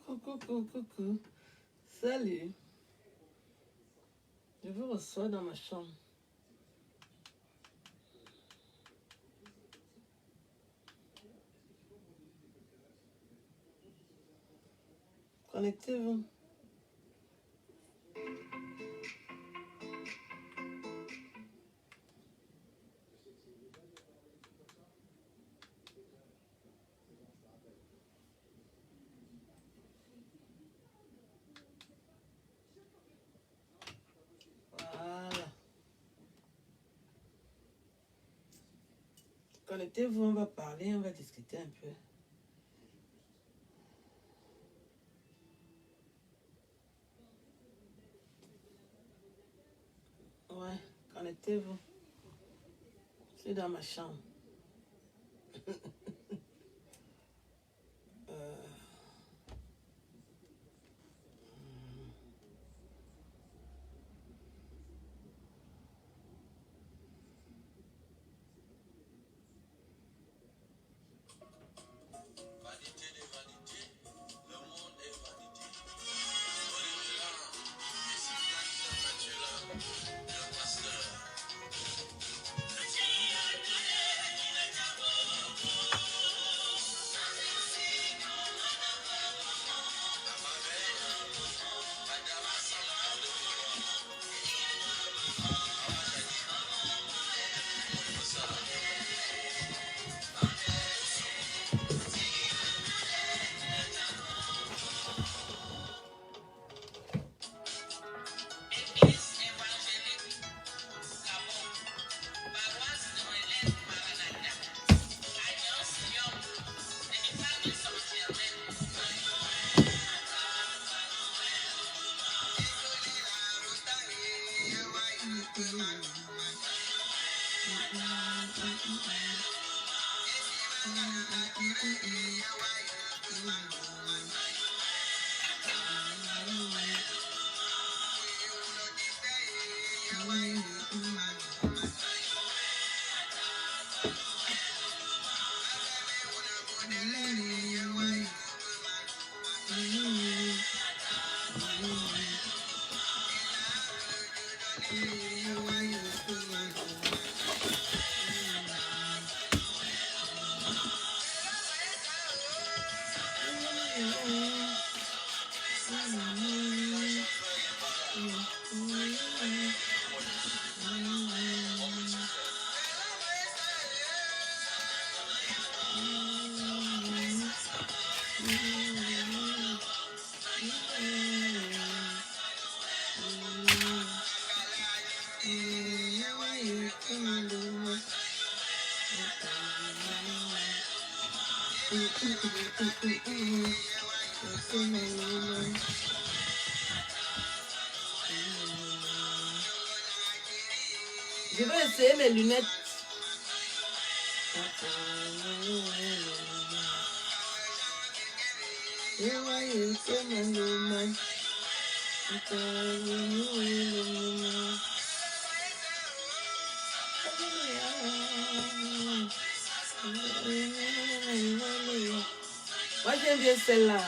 Coucou. Salut. Je vous reçois dans ma chambre. Connectez-vous. Voilà. Connectez-vous, on va parler, on va discuter un peu. Ouais, connectez-vous. Je suis dans ma chambre. Je vais essayer mes lunettes. Moi j'aime bien celle-là.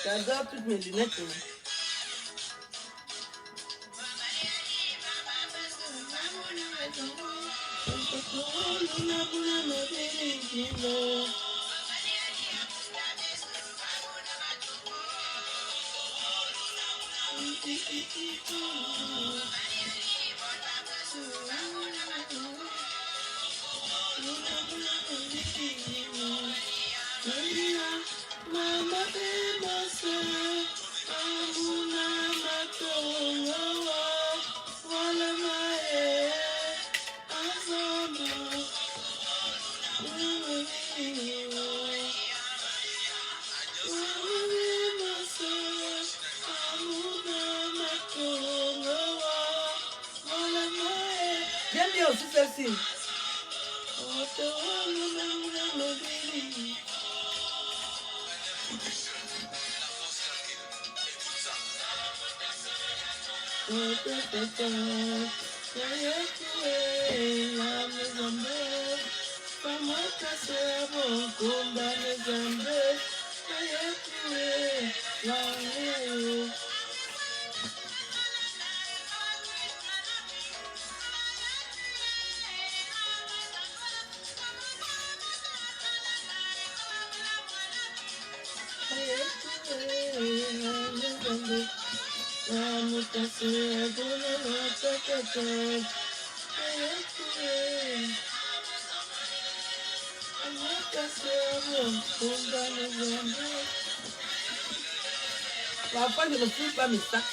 J'adore toutes mes lunettes. J'aime bien aussi celle-ci. Parfois, je ne trouve pas mes sacs.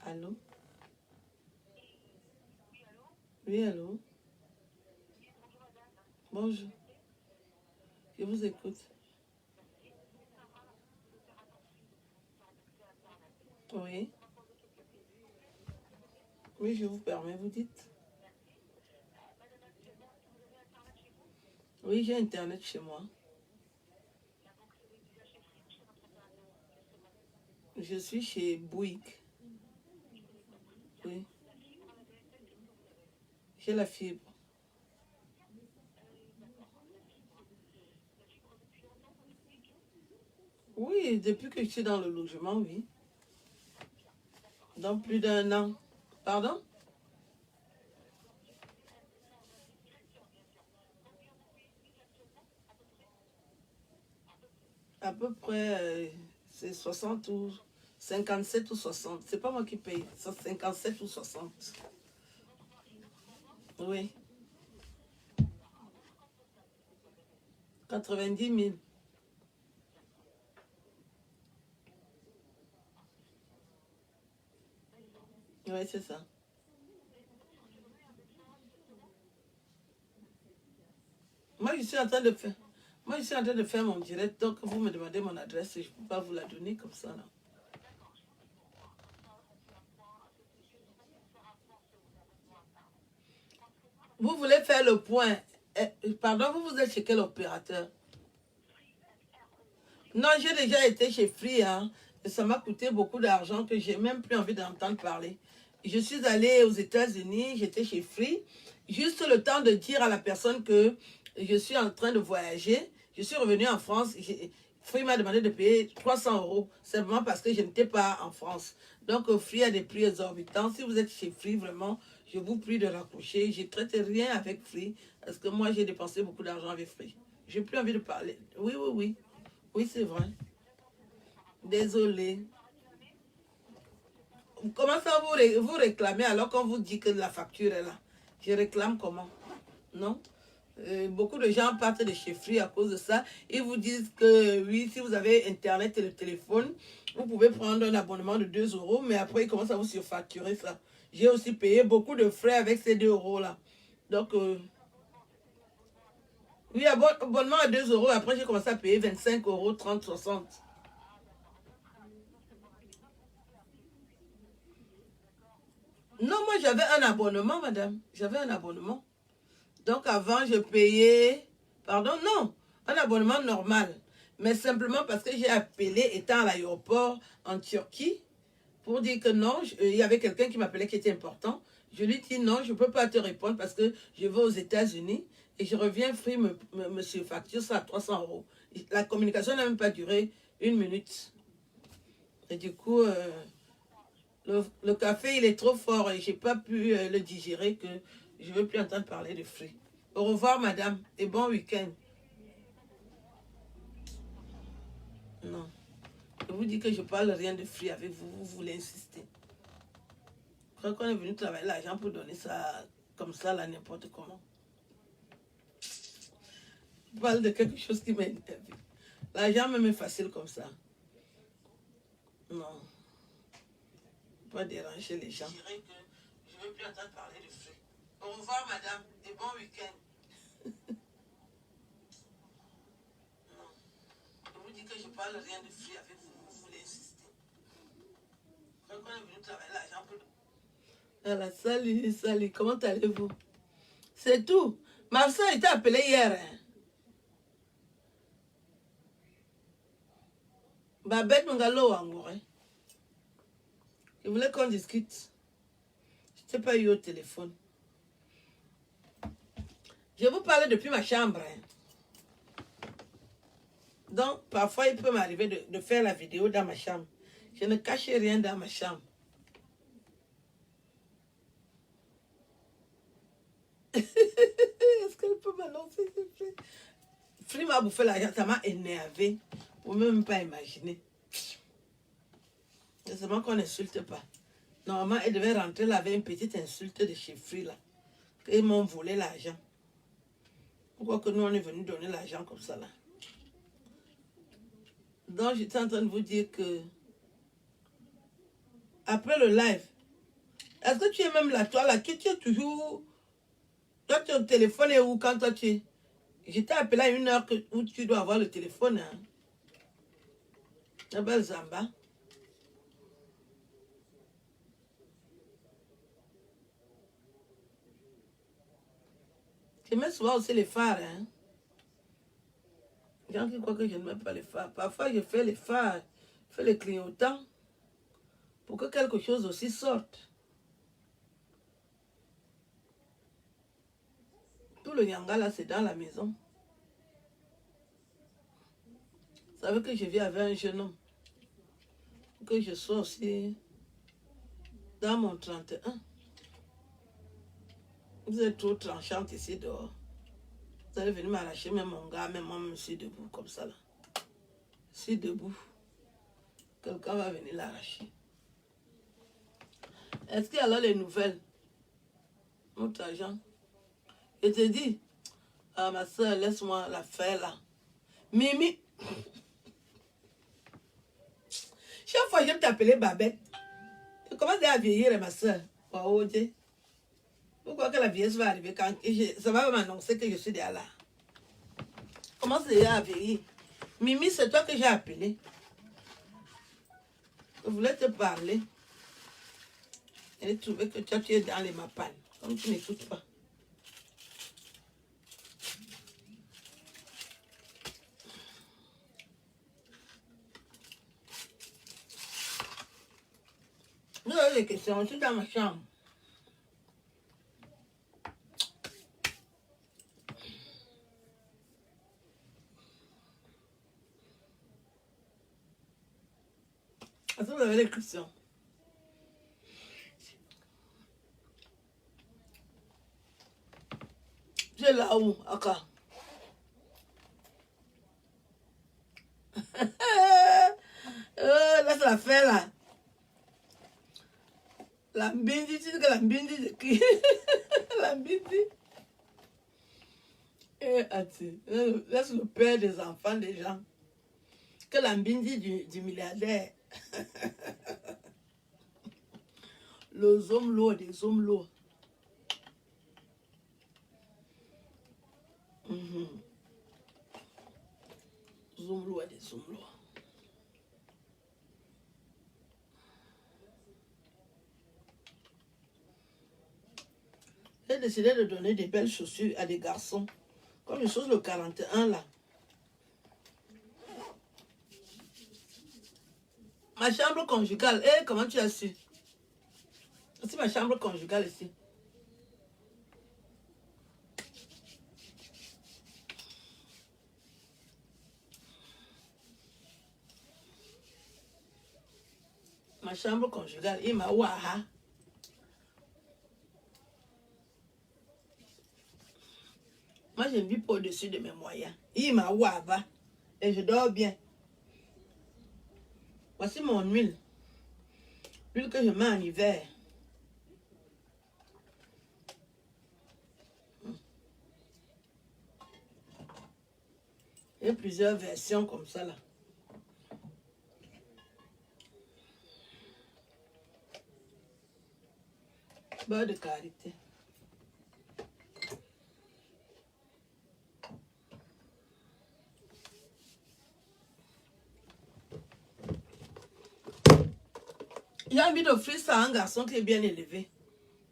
Allô? Oui, allô? Bonjour. Je vous écoute. Oui. Oui, je vous permets, vous dites. Oui, j'ai Internet chez moi. Je suis chez Bouygues. Oui. J'ai la fibre. Oui, depuis que je suis dans le logement, oui. Dans plus d'1 an. Pardon? À peu près, c'est 60 ou 57 ou 60. C'est pas moi qui paye. C'est 57 ou 60. Oui. 90 000. Oui, c'est ça. Moi, je suis en train de faire. Moi, je suis en train de faire mon direct. Donc, vous me demandez mon adresse. Je ne peux pas vous la donner comme ça, là. Vous voulez faire le point. Pardon, vous êtes chez quel opérateur? Non, j'ai déjà été chez Free, hein. Et ça m'a coûté beaucoup d'argent que j'ai même plus envie d'entendre parler. Je suis allée aux États-Unis, j'étais chez Free, juste le temps de dire à la personne que je suis en train de voyager. Je suis revenue en France. Free m'a demandé de payer 300 euros, simplement parce que je n'étais pas en France. Donc, Free a des prix exorbitants. Si vous êtes chez Free, vraiment, je vous prie de raccrocher. Je ne traite rien avec Free, parce que moi, j'ai dépensé beaucoup d'argent avec Free. J'ai plus envie de parler. Oui, oui, oui. Oui, c'est vrai. Désolé. Comment ça vous réclamez alors qu'on vous dit que la facture est là? Je réclame comment? Non? Beaucoup de gens partent de chez Free à cause de ça. Ils vous disent que oui, si vous avez Internet et le téléphone, vous pouvez prendre un abonnement de 2 euros, mais après, ils commencent à vous surfacturer ça. J'ai aussi payé beaucoup de frais avec ces 2 euros là. Donc, oui, abonnement à 2 euros. Après, j'ai commencé à payer 25 euros, 30, 60. Non, moi, j'avais un abonnement, madame. J'avais un abonnement. Donc, avant, je payais... Pardon, non. Un abonnement normal. Mais simplement parce que j'ai appelé, étant à l'aéroport en Turquie, pour dire que non, il y avait quelqu'un qui m'appelait qui était important. Je lui dis non, je ne peux pas te répondre parce que je vais aux États-Unis et je reviens, Free me surfacture ça à 300 euros. La communication n'a même pas duré 1 minute. Et du coup, le café, il est trop fort et je n'ai pas pu le digérer que je ne veux plus entendre parler de Free. Au revoir, madame, et bon week-end. Non, je vous dis que je ne parle rien de Free avec vous, vous voulez insister. Je crois qu'on est venu travailler l'argent pour donner ça comme ça, là, n'importe comment. Je parle de quelque chose qui m'énerve. L'argent même est facile comme ça. Non. Pas déranger les gens. Je dirais que je ne veux plus entendre parler de Free. Au revoir, madame, et bon week-end. Non. Je vous dis que je ne parle rien de Free avec vous, vous voulez insister. Je crois qu'on est venu travailler l'argent pour... Voilà, salut, salut, comment allez-vous? C'est tout. Ma soeur était appelée hier. Hein. Babette Mungalo Wangoure. Je voulais qu'on discute. Je n'ai pas eu au téléphone. Je vous parlais depuis ma chambre. Hein. Donc, parfois, il peut m'arriver de faire la vidéo dans ma chambre. Je ne cache rien dans ma chambre. Est-ce qu'elle peut m'annoncer, s'il vous plaît? Free m'a bouffé l'argent, ça m'a énervé. Vous ne pouvez même pas imaginer. C'est seulement qu'on n'insulte pas. Normalement, elle devait rentrer là avec une petite insulte de chez Free là. Ils m'ont volé l'argent. Pourquoi que nous, on est venu donner l'argent comme ça là? Donc, j'étais en train de vous dire que après le live, est-ce que tu es même là, toi là, que tu es toujours... Toi, ton téléphone est où quand toi tu es... J'étais appelé à 1 heure où tu dois avoir le téléphone. Hein. La belle Zamba. Je mets souvent aussi les phares. Hein. Les gens qui croient que je ne mets pas les phares. Parfois, je fais les phares, je fais les clignotants pour que quelque chose aussi sorte. Tout le yanga là, c'est dans la maison. Vous savez que je vis avec un jeune homme. Que je sois aussi dans mon 31. Vous êtes trop tranchante ici dehors. Vous allez venir m'arracher même mon gars, même moi, je suis debout comme ça là. Je suis debout. Quelqu'un va venir l'arracher. Est-ce qu'il y a alors les nouvelles? Notre agent. Je te dis, ah, ma soeur, laisse-moi la faire là. Mimi. Chaque fois, je vais t'appeler Babette. Tu commences à vieillir, ma soeur. Oh, Dieu. Pourquoi que la vieillesse va arriver quand ça va m'annoncer que je suis déjà là? Commence déjà à vieillir. Mimi, c'est toi que j'ai appelé. Je voulais te parler. Elle trouvait que toi, tu es dans les mappanes. Comme tu n'écoutes pas. Vous avez des questions, je suis dans ma chambre. Est-ce que vous avez des questions? J'ai là-haut, encore. Laisse la faire là. La mbindi, tu dis que la mbindi de qui? La mbindi. Laisse le père des enfants des gens. Que la mbindi du milliardaire. Les hommes lourds, des hommes lourds. Des hommes lourds, des hommes lourds. J'ai décidé de donner des belles chaussures à des garçons. Comme les choses le 41 là. Ma chambre conjugale. Eh, comment tu as su? C'est ma chambre conjugale ici. Ma chambre conjugale. Il m'a ouaha. Moi, je ne vis pas au-dessus de mes moyens. Il m'a ouaha. Et je dors bien. Voici mon huile. L'huile que je mets en hiver. Il y a plusieurs versions comme ça là. Beurre de karité. J'ai envie d'offrir ça à un garçon qui est bien élevé.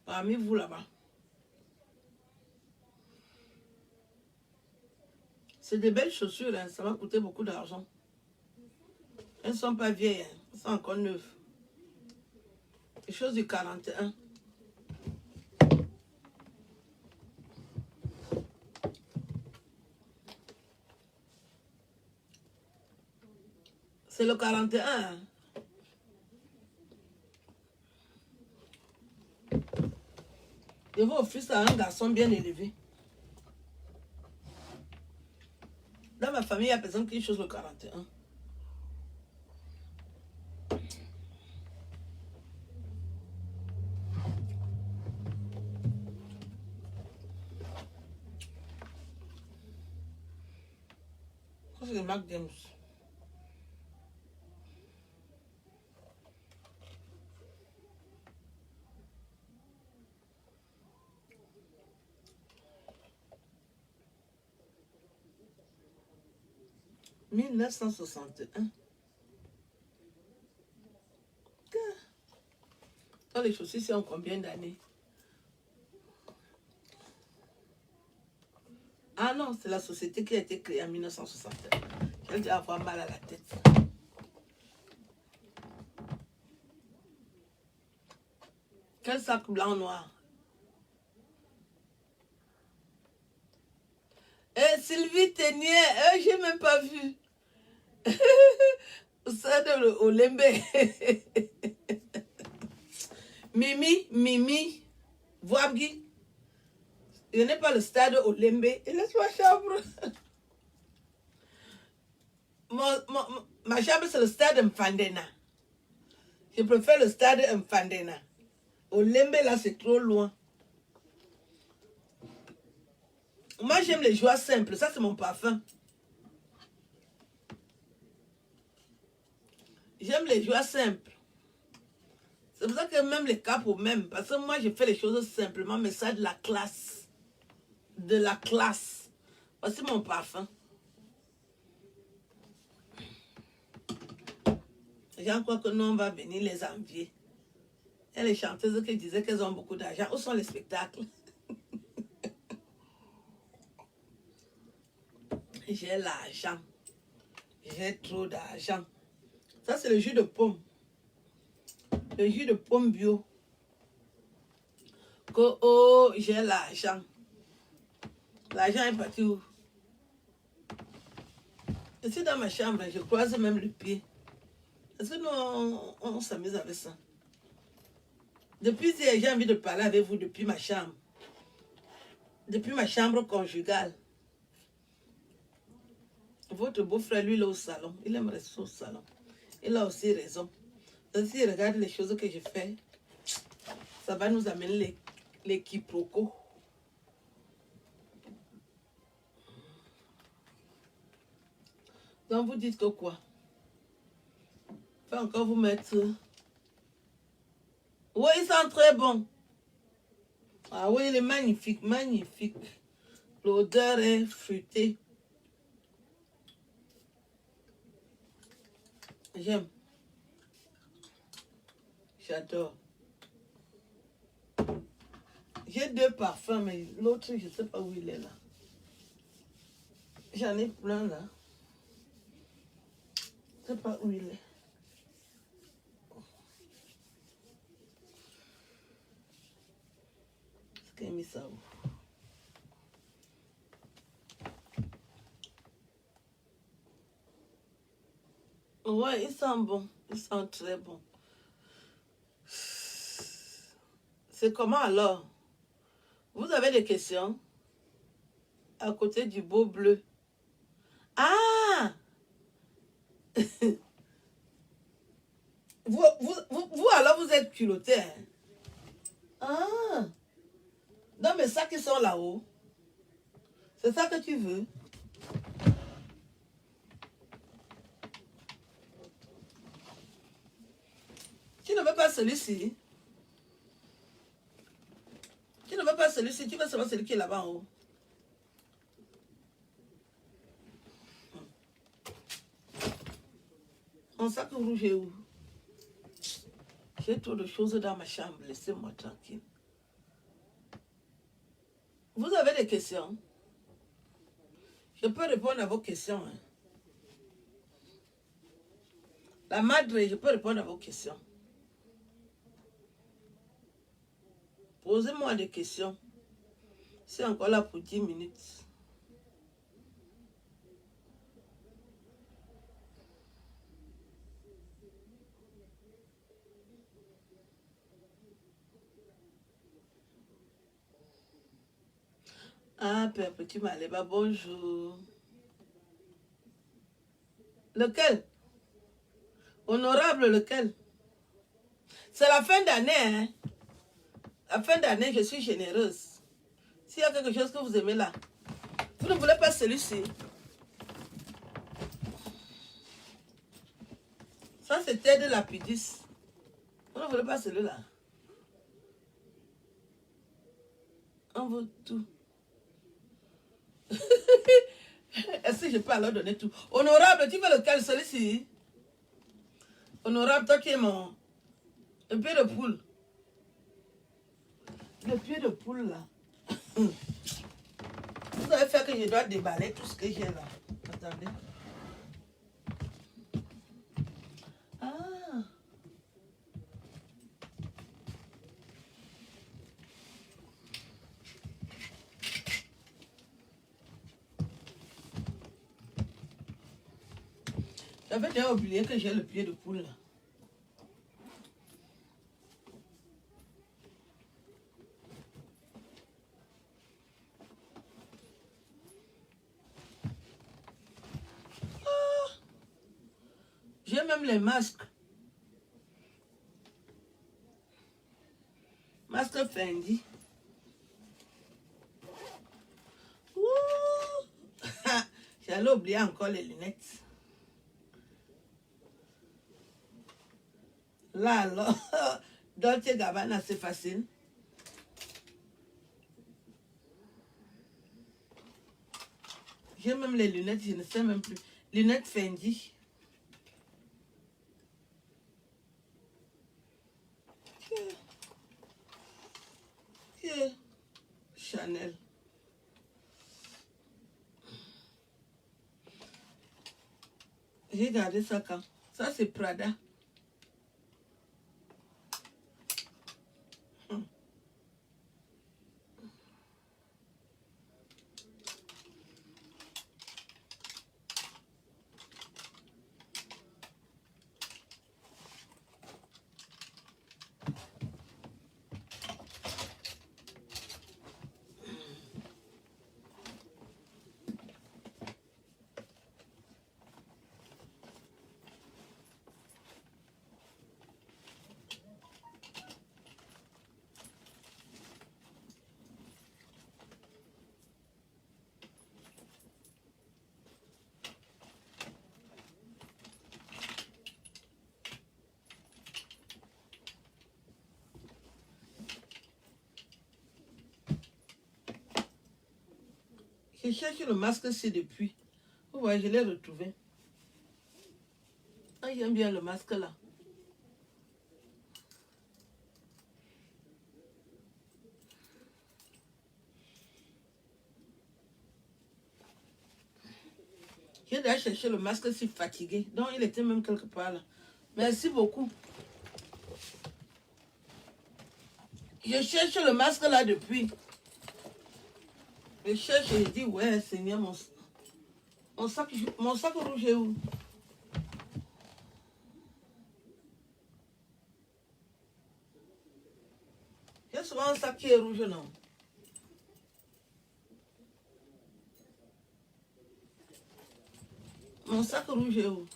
Parmi vous là-bas. C'est des belles chaussures, hein. Ça va coûter beaucoup d'argent. Elles ne sont pas vieilles, hein. Elles sont encore neuves. Les choses du 41. C'est le 41. Hein. Je vais offrir ça à un garçon bien élevé. Dans ma famille, il y a personne qui chose le 41. C'est le Mac James. « 1961. Quand les chaussures, c'est en combien d'années? Ah non, c'est la société qui a été créée en 1961. J'ai dû avoir mal à la tête. Quel sac blanc noir? Eh, Sylvie Ténier, j'ai même pas vu. Ça de Olembe. Mimi, Voabgi. Je n'ai pas le stade Olembe. Et laisse-moi chambre. Ma chambre, c'est le stade Mfandena. Je préfère le stade Mfandena. Olembe, là, c'est trop loin. Moi, j'aime les joies simples. Ça, c'est mon parfum. J'aime les joies simples. C'est pour ça que même les capes au même. Parce que moi, je fais les choses simplement, mais ça a de la classe. De la classe. Voici mon parfum. Les gens croient que nous, on va venir les envier. Il y a les chanteuses qui disaient qu'elles ont beaucoup d'argent. Où sont les spectacles? J'ai l'argent. J'ai trop d'argent. Ça, c'est le jus de pomme. Le jus de pomme bio. Que, oh, j'ai l'argent. L'argent est parti où? Je suis dans ma chambre, je croise même le pied. Est-ce que nous, on s'amuse avec ça? Depuis hier, j'ai envie de parler avec vous depuis ma chambre. Depuis ma chambre conjugale. Votre beau-frère, lui, il est au salon. Il aime rester au salon. Il a aussi raison. Si il regarde les choses que je fais, ça va nous amener les quiproquos. Donc, vous dites que quoi? Faut encore vous mettre... Oui, il sent très bon. Ah oui, il est magnifique, magnifique. L'odeur est fruitée. J'aime. J'adore. J'ai 2 parfums, mais l'autre, je ne sais pas où il est là. J'en ai plein là. Je ne sais pas où il est. Est-ce qu'il a mis ça où? Ouais, il sent bon. Il sent très bon. C'est comment alors? Vous avez des questions? À côté du beau bleu. Ah! Vous alors, vous êtes culotté. Hein? Ah! Non, mais ça qui sont là-haut, c'est ça que tu veux? Tu ne veux pas celui-ci? Tu ne veux pas celui-ci, tu veux seulement celui qui est là-bas en haut. Mon sac rouge est où? J'ai trop de choses dans ma chambre, laissez-moi tranquille. Vous avez des questions? Je peux répondre à vos questions. Hein? La madre, je peux répondre à vos questions. Posez-moi des questions. C'est encore là pour 10 minutes. Ah, Père Petit Maléba, bonjour. Lequel? Honorable, lequel? C'est la fin d'année, hein? La fin d'année, je suis généreuse. S'il y a quelque chose que vous aimez là, vous ne voulez pas celui-ci. Ça, c'était de lapidis. Vous ne voulez pas celui-là. On veut tout. Est-ce que je peux alors donner tout? Honorable, tu veux lequel? Celui-ci? Honorable, toi qui es mon... Le pied de poule. Le pied de poule, là. Vous avez fait que je dois déballer tout ce que j'ai là. Attendez. Ah. J'avais déjà oublié que j'ai le pied de poule là. J'ai même les masques. Masque Fendi. J'allais oublier encore les lunettes. Là alors, Dolce Gabbana, c'est facile. J'ai même les lunettes, je ne sais même plus. Lunettes Fendi. Chanel. J'ai gardé ça quand? Ça c'est Prada. Je cherche le masque-ci depuis. Vous voyez, je l'ai retrouvé. Ah, j'aime bien le masque là. J'ai déjà cherché le masque si fatigué. Donc, il était même quelque part là. Merci beaucoup. Je cherche le masque là depuis. Je cherche et je dis, ouais, Seigneur, mon sac rouge est où? J'ai souvent un sac qui est rouge, non? Mon sac rouge est où?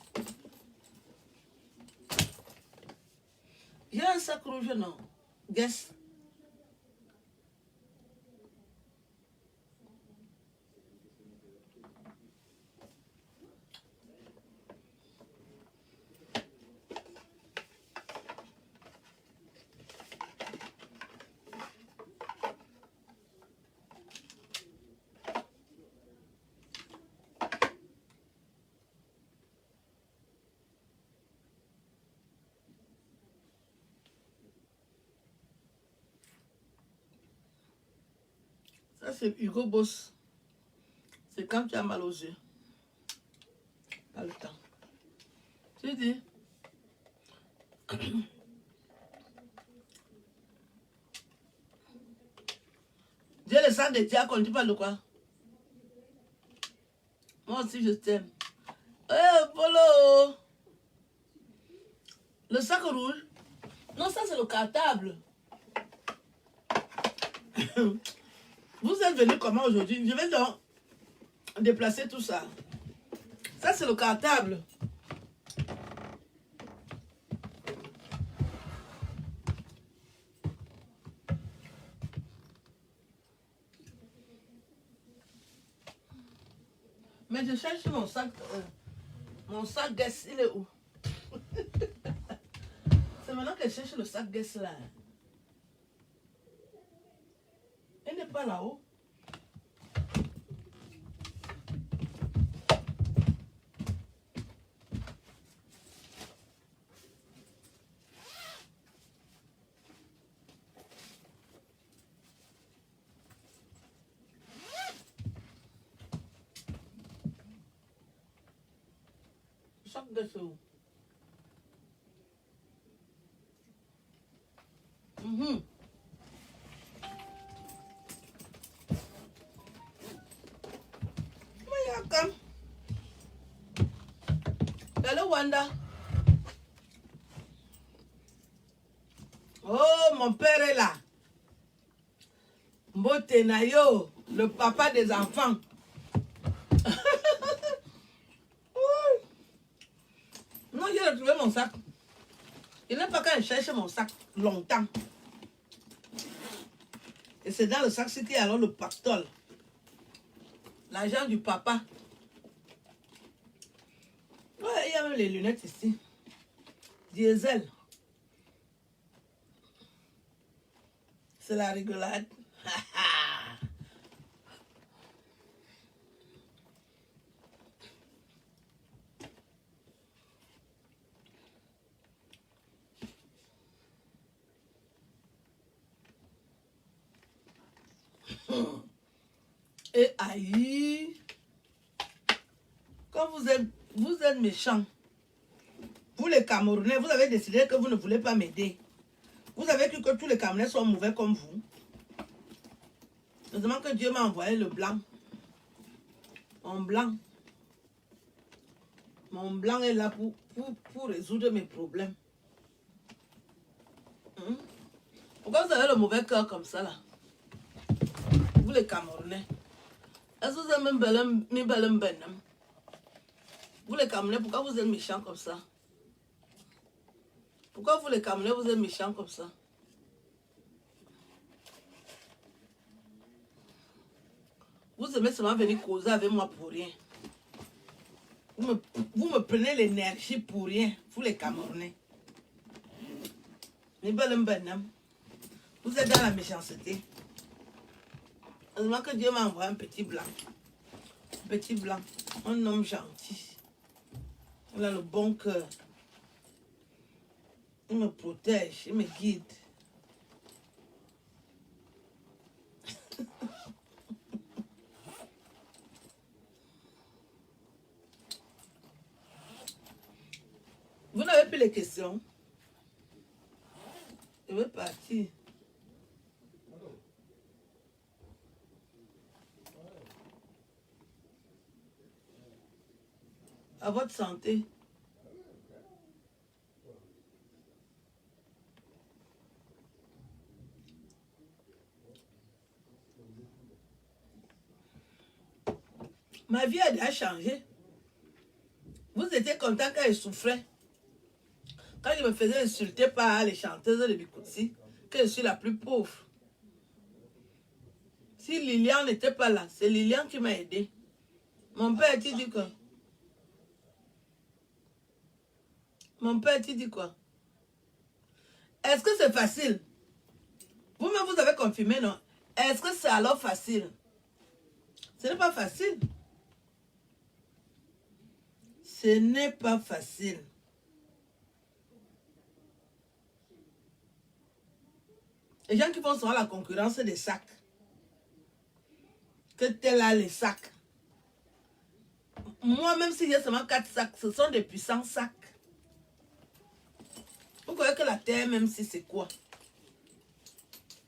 J'ai un sac rouge, non? Guess. Ça, c'est Hugo Boss. C'est quand tu as mal aux yeux. Pas le temps. Tu dis? J'ai le sang de diacre, tu parles de quoi? Moi aussi, je t'aime. Eh, Polo! Le sac rouge? Non, ça, c'est le cartable. Vous êtes venu comment aujourd'hui? Je vais donc déplacer tout ça. Ça, c'est le cartable. Mais je cherche mon sac. Mon sac Guess, il est où? C'est maintenant que je cherche le sac Guess là. Il n'est pas là-haut. Le sac Guess est où? Comme. Hello, Wanda. Oh, mon père est là. Mbotenayo, le papa des enfants. Non, j'ai retrouvé mon sac. Il n'est pas quand je cherche mon sac longtemps. Et c'est dans le sac qu'il y a alors le pactole. L'argent du papa. Ouais, il y a même les lunettes ici. Diesel. C'est la rigolade. Et aïe. Quand vous êtes méchants. Vous les Camerounais, vous avez décidé que vous ne voulez pas m'aider. Vous avez cru que tous les Camerounais sont mauvais comme vous. Heureusement que Dieu m'a envoyé le blanc. Mon blanc. Mon blanc est là pour résoudre mes problèmes. Pourquoi vous avez le mauvais cœur comme ça là? Vous les Camerounais. Est-ce que vous avez même Benham? Vous les Camerounais, pourquoi vous êtes méchants comme ça? Pourquoi vous les Camerounais, vous êtes méchants comme ça? Vous aimez seulement venir causer avec moi pour rien. Vous me prenez l'énergie pour rien, vous les Camerounais. Vous êtes dans la méchanceté. Heureusement que Dieu m'a envoyé un petit blanc. Petit blanc, un homme gentil. Il a le bon cœur. Il me protège, il me guide. Vous n'avez plus les questions? Je vais partir. À votre santé. Ma vie a déjà changé. Vous étiez content quand je souffrais. Quand je me faisais insulter par les chanteuses de Bikutsi, que je suis la plus pauvre. Si Lilian n'était pas là, c'est Lilian qui m'a aidé. Mon père, tu dis quoi? Mon père, tu dis quoi? Est-ce que c'est facile? Vous-même, vous avez confirmé, non? Est-ce que c'est alors facile? Ce n'est pas facile. Ce n'est pas facile. Les gens qui vont sur la concurrence des sacs. Que tel a les sacs. Moi, même si j'ai seulement 4 sacs, ce sont des puissants sacs. Vous croyez que la terre, même si c'est quoi?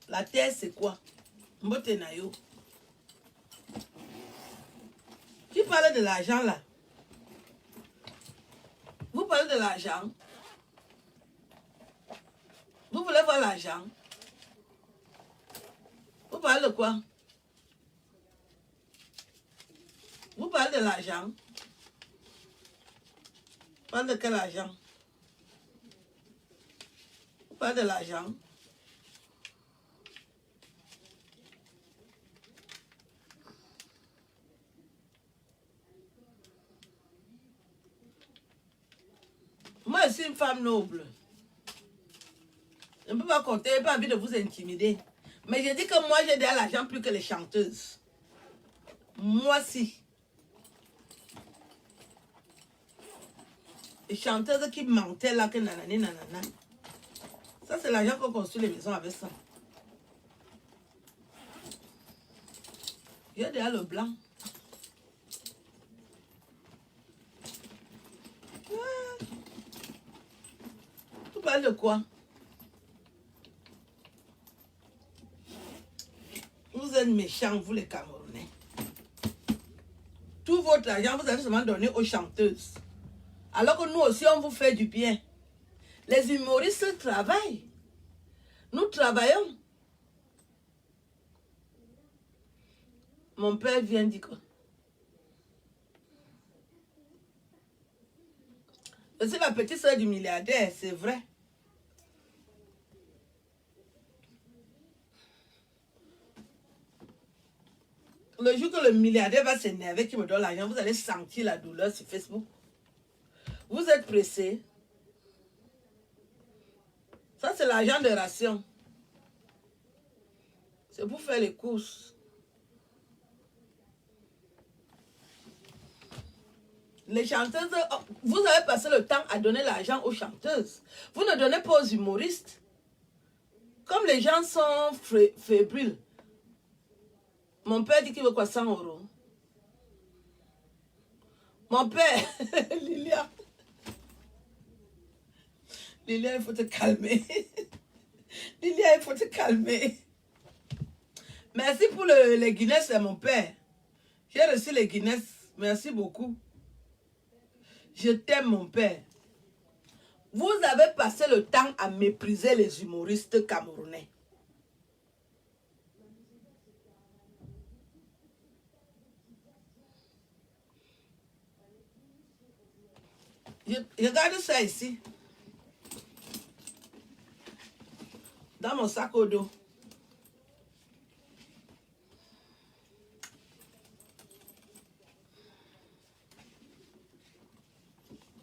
La terre, c'est quoi? Mbotenayo. Qui parle de l'argent là? Vous parlez de l'argent? Vous voulez voir l'argent? Vous parlez de quoi? Vous parlez de l'argent? Vous parlez de quel argent? Vous parlez de l'argent? Moi, je suis une femme noble. Je ne peux pas compter, je n'ai pas envie de vous intimider. Mais je dis que moi, j'ai de l'argent plus que les chanteuses. Moi, si. Les chanteuses qui mentaient là, que nanani, nanana. Ça, c'est l'argent qu'on construit les maisons avec ça. J'ai déjà le blanc. Ah. Tu parles de quoi? Vous êtes méchants, vous les Camerounais. Tout votre argent, vous avez seulement donné aux chanteuses. Alors que nous aussi, on vous fait du bien. Les humoristes travaillent. Nous travaillons. Mon père vient dire quoi? Je suis la petite soeur du milliardaire, c'est vrai. Le jour que le milliardaire va s'énerver, qui me donne l'argent, vous allez sentir la douleur sur Facebook. Vous êtes pressé. Ça, c'est l'argent de ration. C'est pour faire les courses. Les chanteuses, vous avez passé le temps à donner l'argent aux chanteuses. Vous ne donnez pas aux humoristes. Comme les gens sont fébriles. Mon père dit qu'il veut quoi, 100 euros. Mon père, Lilia. Lilia, il faut te calmer. Lilia, il faut te calmer. Merci pour les Guinness, c'est mon père. J'ai reçu les Guinness. Merci beaucoup. Je t'aime, mon père. Vous avez passé le temps à mépriser les humoristes camerounais. Je garde ça ici. Dans mon sac au dos.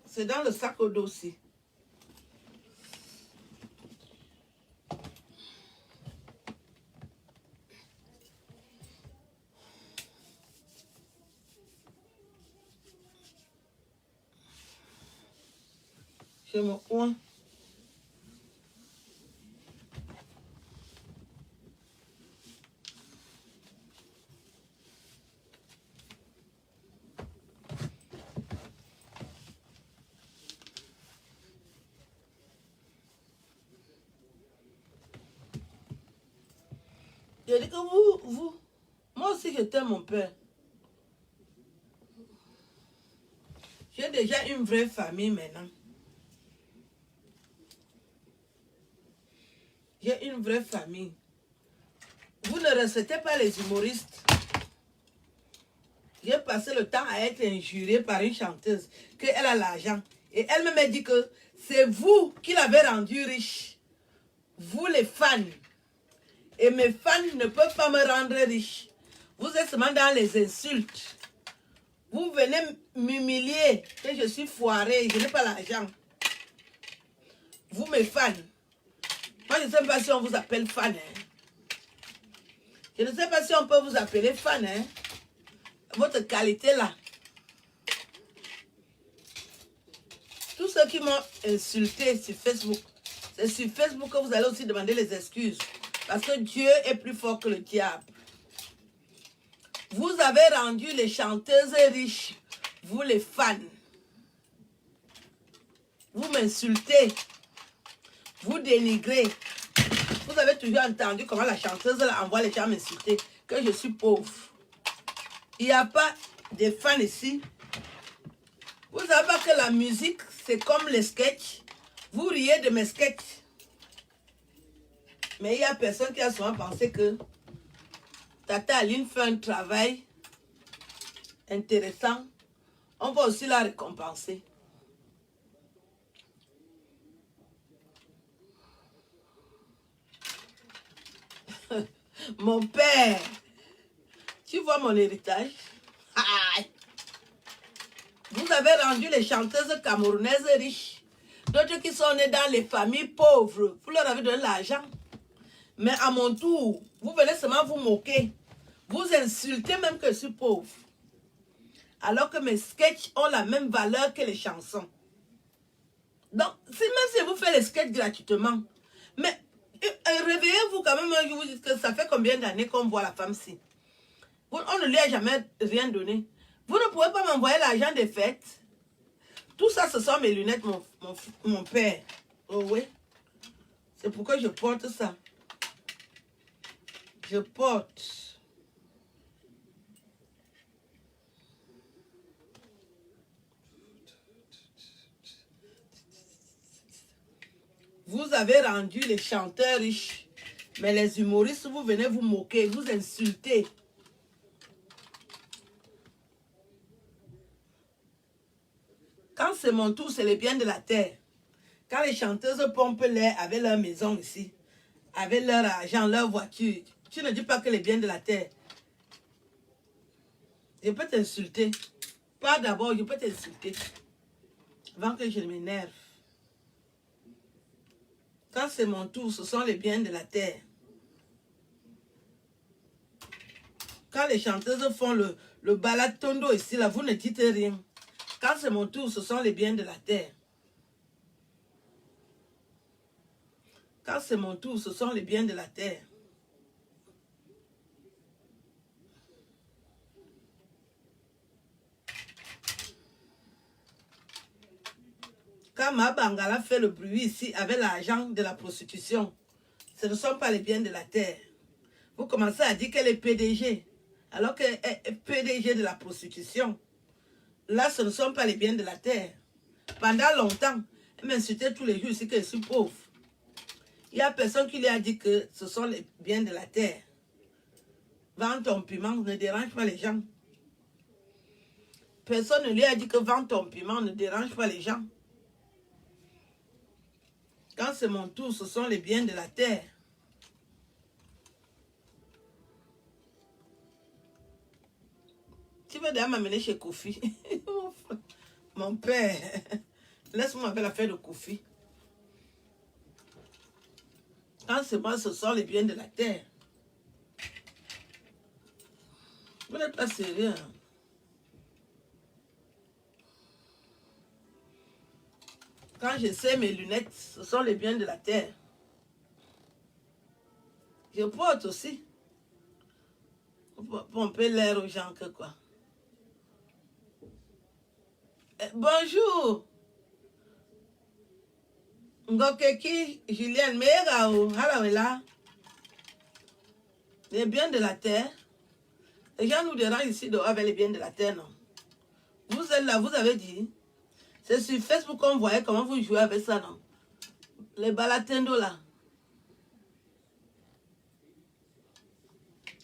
C'est dans le sac au dos aussi. Je me coin. Je dis que moi aussi je t'aime mon père. J'ai déjà une vraie famille maintenant. J'ai une vraie famille. Vous ne respectez pas les humoristes. J'ai passé le temps à être injuriée par une chanteuse, qu'elle a l'argent. Et elle m'a dit que c'est vous qui l'avez rendu riche. Vous les fans. Et mes fans ne peuvent pas me rendre riche. Vous êtes seulement dans les insultes. Vous venez m'humilier que je suis foirée, je n'ai pas l'argent. Vous mes fans. Moi je ne sais pas si on vous appelle fan. Hein. Je ne sais pas si on peut vous appeler fan. Hein. Votre qualité là. Tous ceux qui m'ont insulté sur Facebook, c'est sur Facebook que vous allez aussi demander les excuses. Parce que Dieu est plus fort que le diable. Vous avez rendu les chanteuses riches, vous les fans. Vous m'insultez, vous dénigrez. Vous avez toujours entendu comment la chanteuse là, envoie les gens m'insulter, que je suis pauvre. Il n'y a pas de fans ici. Vous savez pas que la musique, c'est comme les sketchs. Vous riez de mes sketchs. Mais il y a personne qui a souvent pensé que Tata Aline fait un travail intéressant. On va aussi la récompenser. Mon père, tu vois mon héritage? Vous avez rendu les chanteuses camerounaises riches. D'autres qui sont nées dans les familles pauvres, vous leur avez donné l'argent. Mais à mon tour, vous venez seulement vous moquer. Vous insultez même que je suis pauvre. Alors que mes sketchs ont la même valeur que les chansons. Donc, si même si vous faites les sketchs gratuitement, mais réveillez-vous quand même un jour, vous dites que ça fait combien d'années qu'on voit la femme-ci. On ne lui a jamais rien donné. Vous ne pouvez pas m'envoyer l'argent des fêtes. Tout ça, ce sont mes lunettes, mon père. Oh oui. C'est pourquoi je porte ça. Je porte. Vous avez rendu les chanteurs riches. Mais les humoristes, vous venez vous moquer, vous insulter. Quand c'est mon tour, c'est les biens de la terre. Quand les chanteuses pompent l'air avec leur maison ici, avec leur argent, leur voiture, tu ne dis pas que les biens de la terre. Je peux t'insulter. Pas d'abord, je peux t'insulter. Avant que je m'énerve. Quand c'est mon tour, ce sont les biens de la terre. Quand les chanteuses font le balatondo ici, là, vous ne dites rien. Quand c'est mon tour, ce sont les biens de la terre. Quand c'est mon tour, ce sont les biens de la terre. Quand Ma Bangala fait le bruit ici avec l'argent de la prostitution, ce ne sont pas les biens de la terre. Vous commencez à dire qu'elle est PDG, alors qu'elle est PDG de la prostitution. Là, ce ne sont pas les biens de la terre. Pendant longtemps, elle m'insultait tous les jours ici que je suis pauvre. Il n'y a personne qui lui a dit que ce sont les biens de la terre. Vendre ton piment ne dérange pas les gens. Personne ne lui a dit que vendre ton piment ne dérange pas les gens. Quand c'est mon tour, ce sont les biens de la terre. Tu veux d'ailleurs m'amener chez Kofi? Mon père, laisse-moi avec l'affaire de Kofi. Quand c'est moi, ce sont les biens de la terre. Vous n'êtes pas sérieux. Quand je sais mes lunettes, ce sont les biens de la terre. Je porte aussi. Pour pomper l'air aux gens que quoi. Bonjour. Ngokeki, Julienne, Meirao, Halawela. Les biens de la terre. Les gens nous dérangent ici dehors avec les biens de la terre, non? Vous êtes là, vous avez dit. C'est sur Facebook qu'on voyait comment vous jouez avec ça, non? Les balatendo là.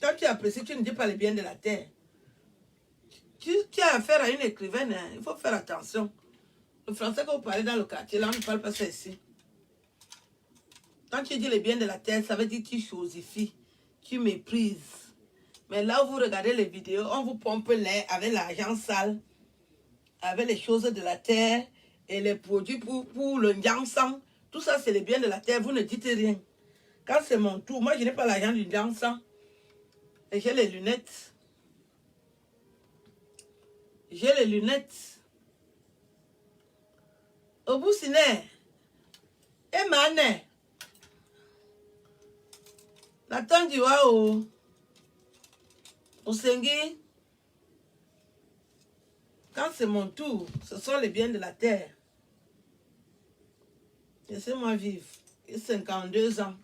Quand tu apprécies, tu ne dis pas les biens de la terre. Tu as affaire à une écrivaine, hein, il faut faire attention. Le français que vous parlez dans le quartier, là, on ne parle pas ça ici. Quand tu dis les biens de la terre, ça veut dire que tu chosifies, tu méprises. Mais là où vous regardez les vidéos, on vous pompe l'air avec l'argent sale, avec les choses de la terre et les produits pour le Nyansan. Tout ça, c'est les biens de la terre, vous ne dites rien. Quand c'est mon tour, moi, je n'ai pas l'argent du Nyansan. Et j'ai les lunettes. J'ai les lunettes. Au bout, c'est et mané. La tante du au Sengi. Quand c'est mon tour, ce sont les biens de la terre. Laissez-moi vivre. J'ai 52 ans.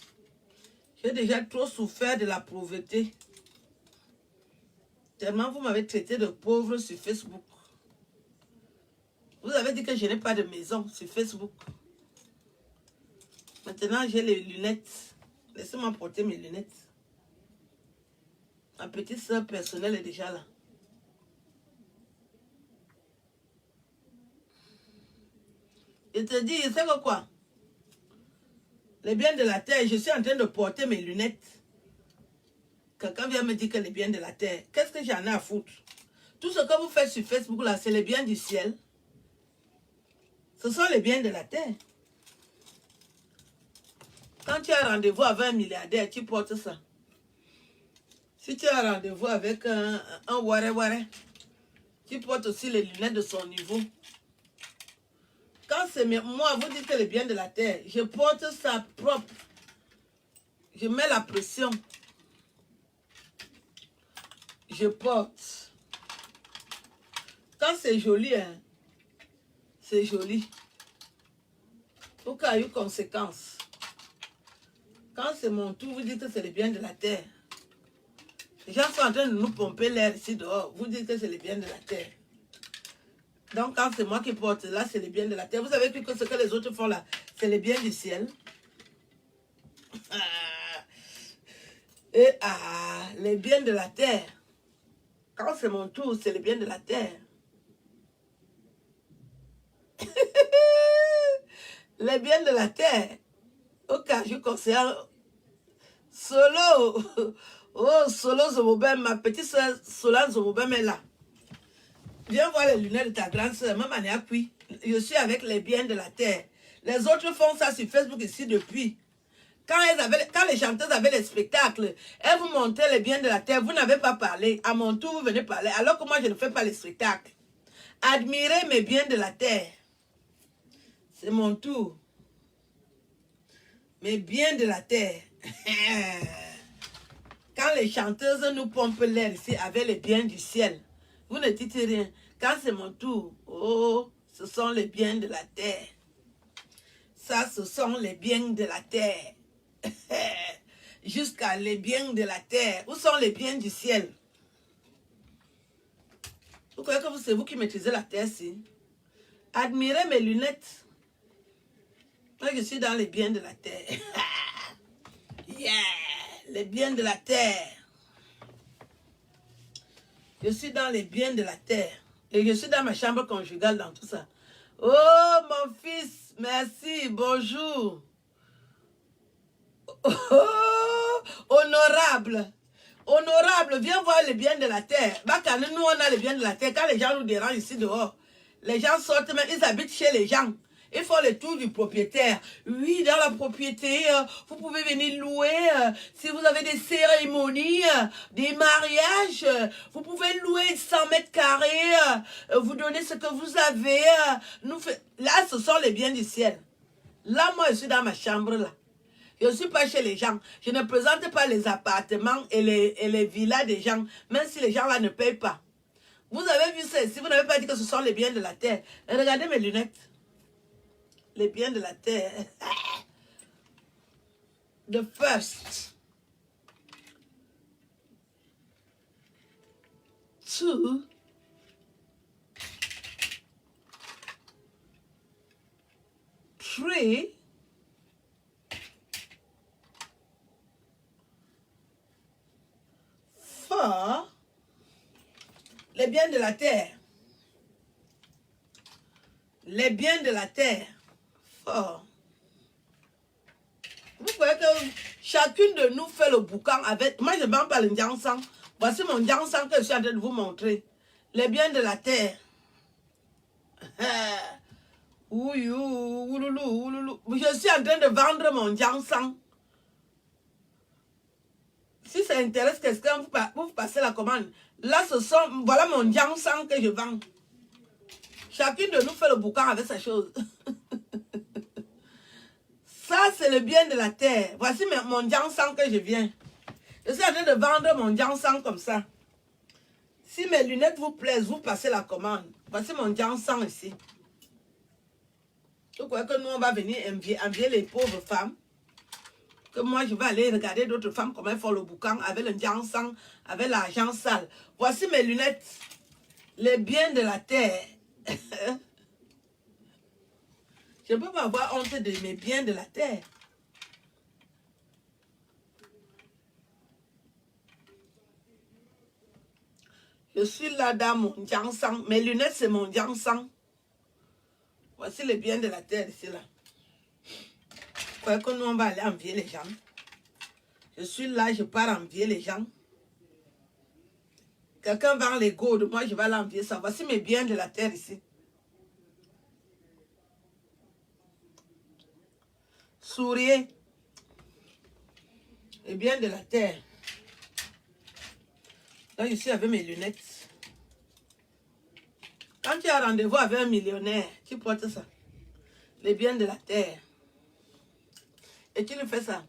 J'ai déjà trop souffert de la pauvreté. Tellement vous m'avez traité de pauvre sur Facebook. Vous avez dit que je n'ai pas de maison sur Facebook. Maintenant, j'ai les lunettes. Laissez-moi porter mes lunettes. Ma petite soeur personnelle est déjà là. Je te dis, c'est quoi? Les biens de la terre, je suis en train de porter mes lunettes. Quelqu'un vient me dire que les biens de la terre, qu'est-ce que j'en ai à foutre? Tout ce que vous faites sur Facebook là, c'est les biens du ciel. Ce sont les biens de la terre. Quand tu as rendez-vous avec un milliardaire, tu portes ça. Si tu as rendez-vous avec un ware, tu portes aussi les lunettes de son niveau. Quand c'est moi, vous dites que les biens de la terre, je porte ça propre. Je mets la pression. Je porte. Quand c'est joli, hein, c'est joli. Au cas où il y a eu conséquence. Quand c'est mon tour, vous dites que c'est les biens de la terre. Les gens sont en train de nous pomper l'air ici dehors. Vous dites que c'est les biens de la terre. Donc, quand c'est moi qui porte, là, c'est les biens de la terre. Vous avez cru que ce que les autres font là, c'est les biens du ciel. Les biens de la terre. Quand c'est mon tour, c'est les biens de la terre. Les biens de la terre. Au cas, je conseille Solo. Oh, Solo Zobobem, ma petite soeur Solange Zobobem est là. Viens voir les lunettes de ta grande soeur, même année appui. Je suis avec les biens de la terre. Les autres font ça sur Facebook ici depuis. Quand les chanteuses avaient les spectacles, elles vous montraient les biens de la terre, vous n'avez pas parlé. À mon tour, vous venez parler, alors que moi, je ne fais pas les spectacles. Admirez mes biens de la terre. C'est mon tour. Mes biens de la terre. Quand les chanteuses nous pompent l'air ici avec les biens du ciel, vous ne dites rien. Quand c'est mon tour, oh, ce sont les biens de la terre. Ça, ce sont les biens de la terre. Jusqu'à les biens de la terre. Où sont les biens du ciel? Vous croyez que c'est vous qui maîtrisez la terre, si? Admirez mes lunettes. Moi, je suis dans les biens de la terre. Yeah! Les biens de la terre. Je suis dans les biens de la terre. Et je suis dans ma chambre conjugale dans tout ça. Oh, mon fils, merci, bonjour. Oh, honorable. Honorable, viens voir les biens de la terre. Quand nous, on a les biens de la terre. Quand les gens nous dérangent ici dehors, les gens sortent, même ils habitent chez les gens. Ils font le tour du propriétaire. Oui, dans la propriété, vous pouvez venir louer. Si vous avez des cérémonies, des mariages, vous pouvez louer 100 mètres carrés. Vous donnez ce que vous avez. Là, ce sont les biens du ciel. Là, moi, je suis dans ma chambre, là. Je ne suis pas chez les gens. Je ne présente pas les appartements et les villas des gens, même si les gens là ne payent pas. Vous avez vu ça, si vous n'avez pas dit que ce sont les biens de la terre. Regardez mes lunettes. Les biens de la terre. The first. Two. Three. Four. Les biens de la terre. Les biens de la terre. Four. Vous voyez que chacune de nous fait le boucan avec... Moi, je ne vends pas le Ndiansang. Voici mon Ndiansang que je suis en train de vous montrer. Les biens de la terre. Ouyoulou, ouloulou. Je suis en train de vendre mon Ndiansang. Si ça intéresse quelqu'un, vous passez la commande. Là, voilà mon Ndiansang que je vends. Chacune de nous fait le boucan avec sa chose. Ça, c'est le bien de la terre. Voici mon Ndiansang que je viens. Je suis en train de vendre mon Ndiansang comme ça. Si mes lunettes vous plaisent, vous passez la commande. Voici mon Ndiansang ici. Vous croyez que nous, on va venir envier les pauvres femmes? Que moi, je vais aller regarder d'autres femmes comment elles font le boucan avec le Ndiansang, avec l'argent sale. Voici mes lunettes. Les biens de la terre. Je ne peux pas avoir honte de mes biens de la terre. Je suis là dans mon Ndiansang. Mes lunettes, c'est mon Ndiansang. Voici les biens de la terre ici, là. Vous croyez que nous, on va aller envier les gens? Je suis là, je pars envier les gens. Quelqu'un vend les gourdes, moi, je vais l'envier ça. Voici mes biens de la terre ici. Souriez. Les biens de la terre. Là, je suis avec mes lunettes. Quand tu as rendez-vous avec un millionnaire, tu portes ça. Les biens de la terre. Et tu lui fais ça.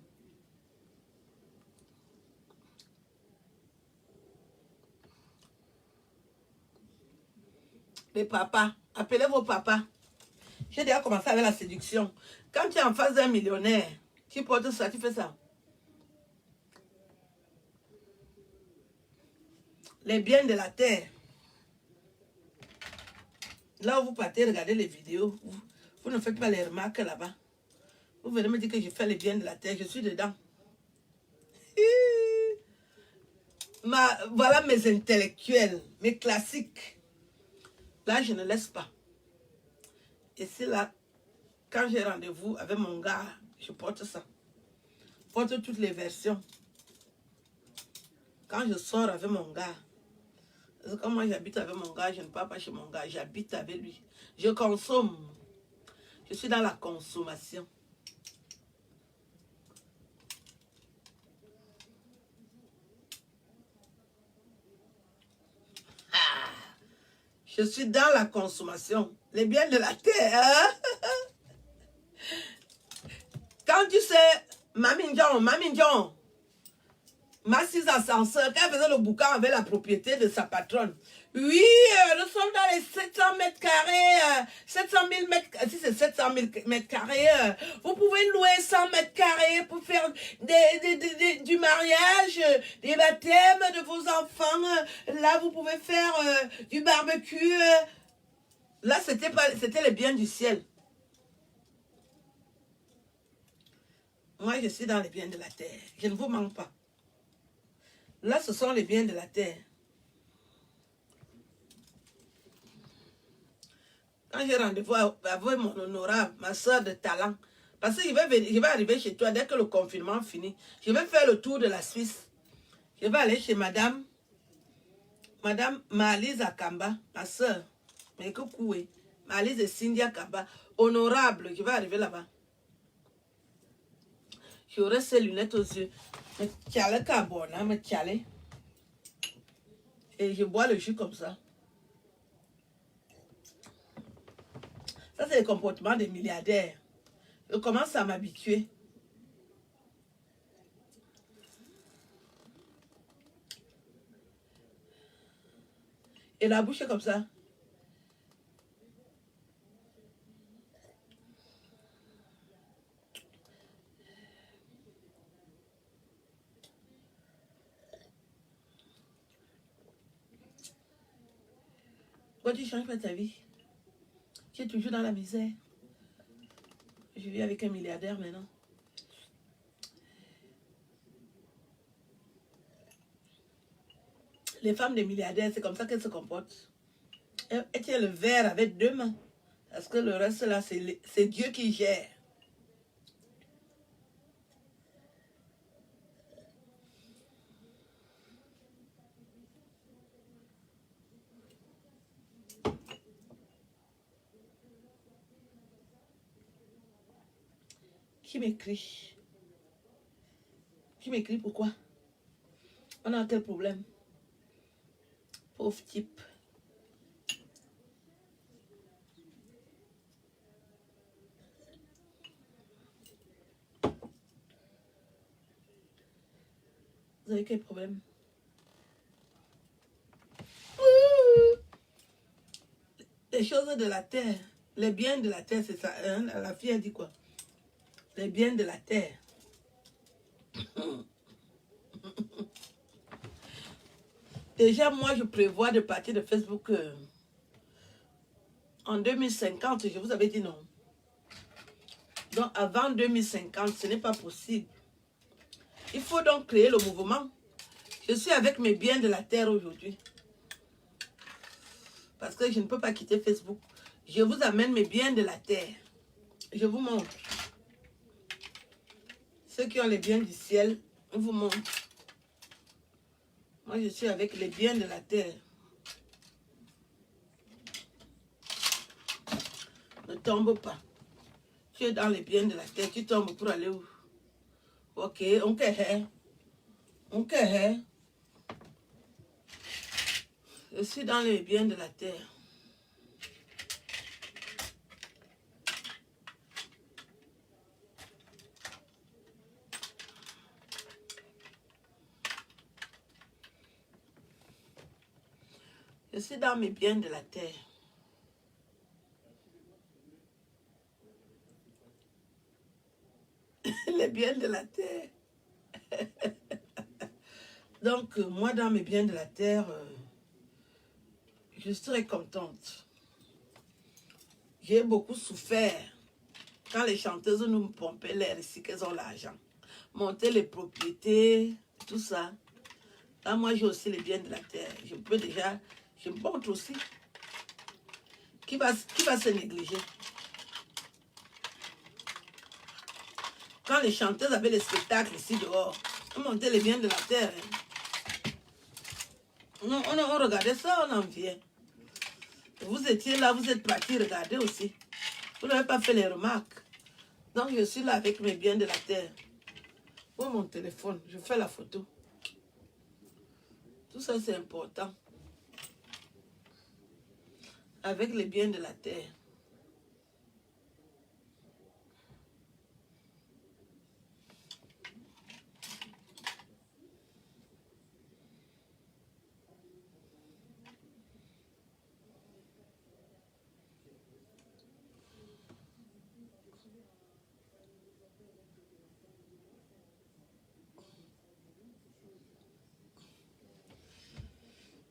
Les papas. Appelez vos papas. J'ai déjà commencé avec la séduction. Quand tu es en face d'un millionnaire, tu portes ça, tu fais ça. Les biens de la terre. Là où vous partez regarder les vidéos, vous ne faites pas les remarques là-bas. Vous venez me dire que je fais les biens de la terre, je suis dedans. Voilà mes intellectuels, mes classiques. Là, je ne laisse pas. Et c'est là, quand j'ai rendez-vous avec mon gars, je porte ça. Je porte toutes les versions. Quand je sors avec mon gars, parce que quand moi j'habite avec mon gars, je ne pars pas chez mon gars, j'habite avec lui. Je consomme. Je suis dans la consommation. Je suis dans la consommation. Les biens de la terre. Hein? Quand tu sais, Mamie John, ma 6 ascenseurs, quand elle faisait le boucan avec la propriété de sa patronne. Oui, nous sommes dans les 700 mètres carrés, 700 000 mètres, si c'est 700 000 mètres carrés, vous pouvez louer 100 mètres carrés pour faire du mariage, des baptêmes de vos enfants. Là, vous pouvez faire du barbecue. Là, c'était les biens du ciel. Moi, je suis dans les biens de la terre. Je ne vous mens pas. Là, ce sont les biens de la terre. Quand j'ai rendez-vous avec mon honorable, ma soeur de talent, parce que je vais arriver chez toi dès que le confinement finit. Je vais faire le tour de la Suisse. Je vais aller chez Madame Malise Akamba, ma soeur. Mais coucou, Malise et Cindy Akamba. honorable. Je vais arriver là-bas. J'aurai ces lunettes aux yeux. Me tiale carbone, me tiale. Et je bois le jus comme ça. Ça, c'est le comportement des milliardaires. Je commence à m'habituer. Et la bouche est comme ça. Pourquoi tu changes pas ta vie? Tu es toujours dans la misère. Je vis avec un milliardaire maintenant. Les femmes des milliardaires, c'est comme ça qu'elles se comportent. Elles tiennent le verre avec deux mains. Parce que le reste là, c'est Dieu qui gère. Qui m'écrit? Qui m'écrit pourquoi? On a quel problème? Pauvre type. Vous avez quel problème? Les choses de la terre, les biens de la terre, c'est ça. Hein? La fille a dit quoi? Les biens de la terre. Déjà, moi, je prévois de partir de Facebook en 2050. Je vous avais dit non. Donc, avant 2050, ce n'est pas possible. Il faut donc créer le mouvement. Je suis avec mes biens de la terre aujourd'hui. Parce que je ne peux pas quitter Facebook. Je vous amène mes biens de la terre. Je vous montre. Ceux qui ont les biens du ciel, on vous montre. Moi, je suis avec les biens de la terre. Ne tombe pas. Tu es dans les biens de la terre. Tu tombes pour aller où? Ok, on qu'est. On qu'est. Je suis dans les biens de la terre. Je suis dans mes biens de la terre. Les biens de la terre. Donc, moi, dans mes biens de la terre, je serai contente. J'ai beaucoup souffert quand les chanteuses nous pompaient l'air ici, qu'elles ont l'argent. Monter les propriétés, tout ça. Là, moi, j'ai aussi les biens de la terre. Je peux déjà, je montre aussi. Qui va se négliger? Quand les chanteuses avaient les spectacles ici dehors, on montait les biens de la terre. Hein. On regardait ça, on en vient. Vous étiez là, vous êtes partis regarder aussi. Vous n'avez pas fait les remarques. Donc, je suis là avec mes biens de la terre. Pour mon téléphone, je fais la photo. Tout ça, c'est important. Avec les biens de la terre.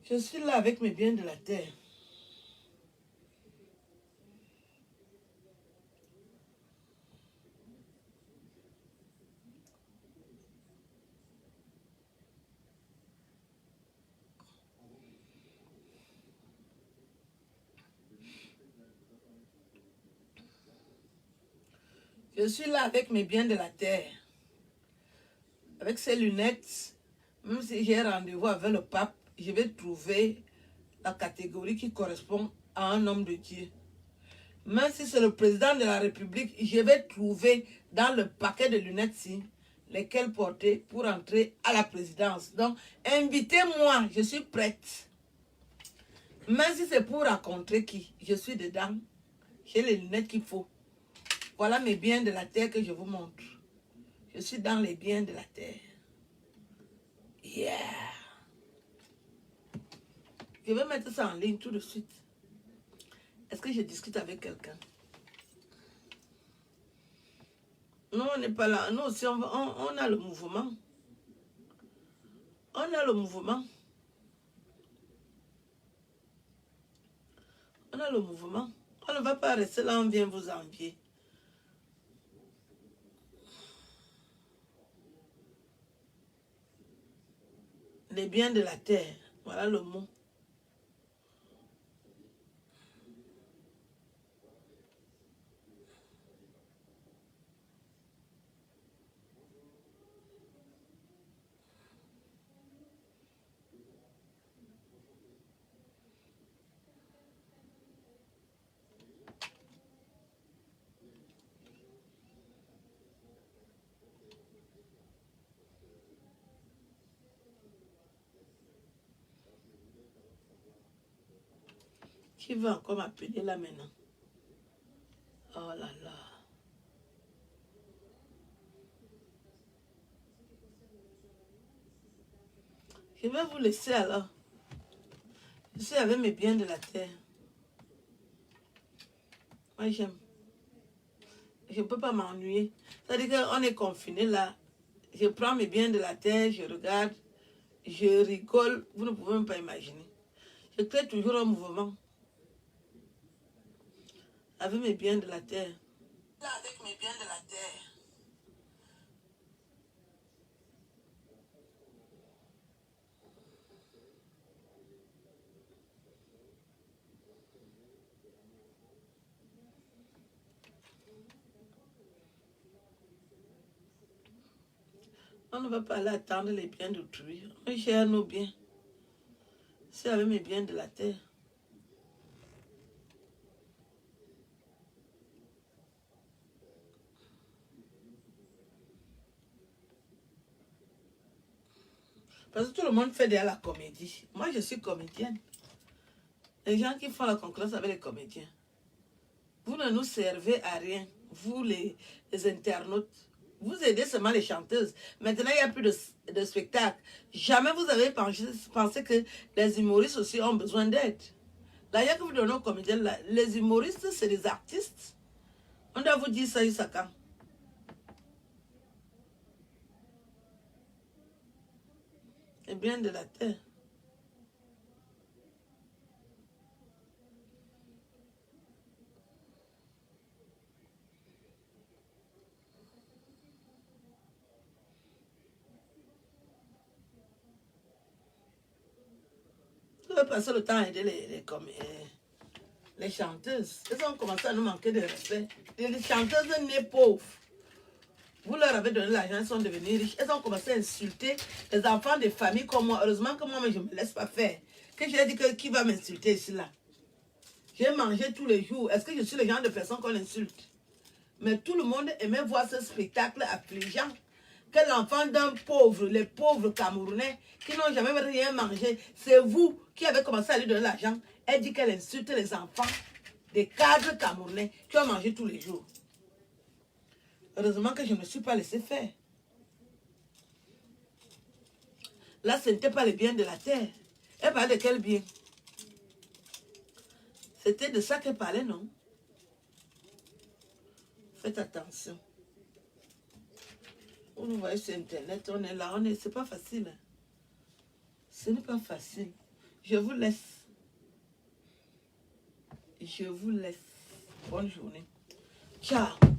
Je suis là avec mes biens de la terre. Je suis là avec mes biens de la terre. Avec ces lunettes, même si j'ai rendez-vous avec le pape, je vais trouver la catégorie qui correspond à un homme de Dieu. Même si c'est le président de la République, je vais trouver dans le paquet de lunettes-ci lesquelles porter pour entrer à la présidence. Donc, invitez-moi, je suis prête. Même si c'est pour rencontrer qui, je suis dedans. J'ai les lunettes qu'il faut. Voilà mes biens de la terre que je vous montre. Je suis dans les biens de la terre. Yeah. Je vais mettre ça en ligne tout de suite. Est-ce que je discute avec quelqu'un? Non, on n'est pas là. Nous aussi, on a le mouvement. On a le mouvement. On a le mouvement. On ne va pas rester là, on vient vous envier. Les biens de la terre. Voilà le mot. Qui va encore m'appeler là maintenant? Oh là là. Je vais vous laisser alors. Je suis avec mes biens de la terre. Moi j'aime. Je ne peux pas m'ennuyer. C'est-à-dire qu'on est confiné là. Je prends mes biens de la terre, je regarde, je rigole. Vous ne pouvez même pas imaginer. Je crée toujours un mouvement. Avec mes biens de la terre. Là, avec mes biens de la terre. On ne va pas aller attendre les biens d'autrui. On gère nos biens. C'est avec mes biens de la terre. Parce que tout le monde fait déjà la comédie. Moi, je suis comédienne. Les gens qui font la concurrence avec les comédiens. Vous ne nous servez à rien. Vous, les internautes. Vous aidez seulement les chanteuses. Maintenant, il n'y a plus de spectacle. Jamais vous avez pensé que les humoristes aussi ont besoin d'aide. Là, que vous donnez aux comédiens, là, les humoristes, c'est des artistes. On doit vous dire ça jusqu'à quand? Et bien de la terre. Vous devez passer le temps à aider les chanteuses. Elles ont commencé à nous manquer de respect. Les chanteuses nées pauvres. Vous leur avez donné l'argent, elles sont devenues riches. Elles ont commencé à insulter les enfants des familles comme moi. Heureusement que moi, je ne me laisse pas faire. Que j'ai dit que qui va m'insulter ici là? J'ai mangé tous les jours. Est-ce que je suis le genre de personne qu'on insulte? Mais tout le monde aimait voir ce spectacle affligeant. Que l'enfant d'un pauvre, les pauvres Camerounais, qui n'ont jamais rien mangé, c'est vous qui avez commencé à lui donner l'argent. Elle dit qu'elle insulte les enfants des cadres Camerounais qui ont mangé tous les jours. Heureusement que je ne me suis pas laissé faire. Là, ce n'était pas les biens de la terre. Elle parlait de quel bien? C'était de ça qu'elle parlait, non? Faites attention. Vous voyez sur Internet, on est là, c'est pas facile. Ce n'est pas facile. Je vous laisse. Je vous laisse. Bonne journée. Ciao.